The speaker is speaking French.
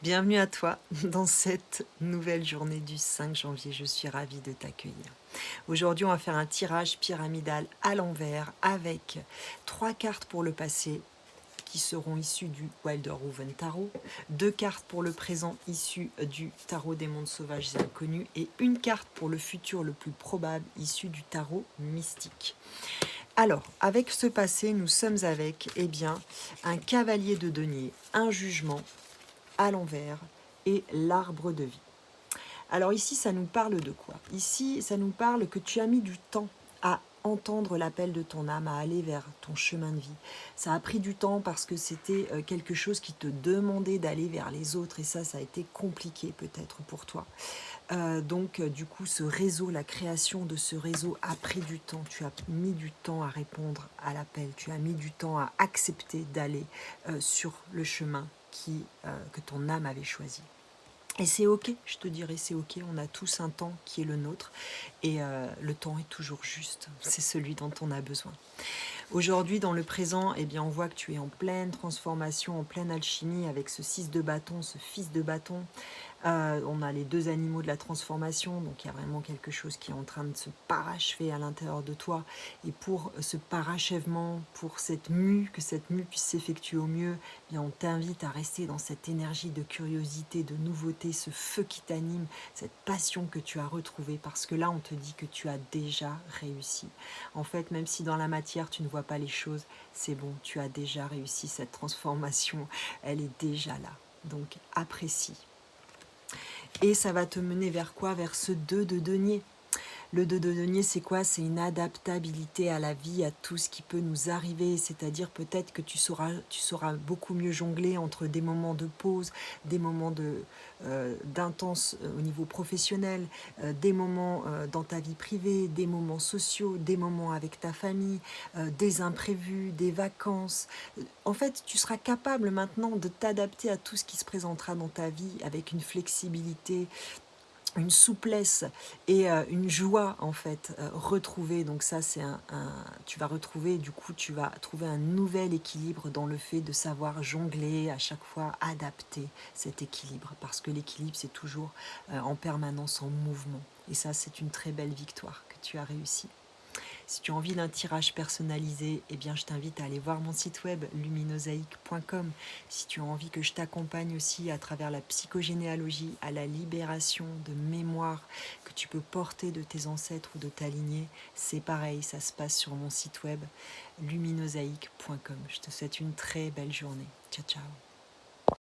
Bienvenue à toi dans cette nouvelle journée du 5 janvier. Je suis ravie de t'accueillir. Aujourd'hui, on va faire un tirage pyramidal à l'envers avec 3 cartes pour le passé qui seront issues du Wilder-Woven Tarot, 2 cartes pour le présent issues du Tarot des mondes sauvages et inconnus et une carte pour le futur le plus probable issue du Tarot mystique. Alors, avec ce passé, nous sommes avec un cavalier de denier, un jugement à l'envers et l'arbre de vie. Alors ici, ça nous parle de quoi? Ici, ça nous parle que tu as mis du temps à entendre l'appel de ton âme, à aller vers ton chemin de vie. Ça a pris du temps parce que c'était quelque chose qui te demandait d'aller vers les autres et ça a été compliqué peut-être pour toi. Du coup, ce réseau, la création de ce réseau a pris du temps. Tu as mis du temps à répondre à l'appel. Tu as mis du temps à accepter d'aller sur le chemin que ton âme avait choisi. Et c'est ok, je te dirais, c'est ok, on a tous un temps qui est le nôtre et le temps est toujours juste, c'est celui dont on a besoin. Aujourd'hui, dans le présent, on voit que tu es en pleine transformation, en pleine alchimie avec ce 6 de bâton, ce fils de bâton. On a les 2 animaux de la transformation, donc il y a vraiment quelque chose qui est en train de se parachever à l'intérieur de toi. Et pour ce parachèvement, pour que cette mue puisse s'effectuer au mieux, on t'invite à rester dans cette énergie de curiosité, de nouveauté, ce feu qui t'anime, cette passion que tu as retrouvée, parce que là, on te dit que tu as déjà réussi. En fait, même si dans la matière, tu ne vois pas les choses, c'est bon, tu as déjà réussi cette transformation, elle est déjà là. Donc, apprécie. Et ça va te mener vers quoi? Vers ce 2 de denier. Le 2 de denier, c'est quoi? C'est une adaptabilité à la vie, à tout ce qui peut nous arriver. C'est-à-dire peut-être que tu sauras beaucoup mieux jongler entre des moments de pause, des moments d'intense au niveau professionnel, des moments dans ta vie privée, des moments sociaux, des moments avec ta famille, des imprévus, des vacances. En fait, tu seras capable maintenant de t'adapter à tout ce qui se présentera dans ta vie avec une flexibilité, une souplesse et une joie en fait retrouvée. Donc ça c'est tu vas retrouver, du coup tu vas trouver un nouvel équilibre dans le fait de savoir jongler, à chaque fois adapter cet équilibre, parce que l'équilibre c'est toujours en permanence en mouvement, et ça c'est une très belle victoire que tu as réussi. Si tu as envie d'un tirage personnalisé, je t'invite à aller voir mon site web luminosaïque.com. Si tu as envie que je t'accompagne aussi à travers la psychogénéalogie, à la libération de mémoire que tu peux porter de tes ancêtres ou de ta lignée, c'est pareil, ça se passe sur mon site web luminosaïque.com. Je te souhaite une très belle journée. Ciao, ciao.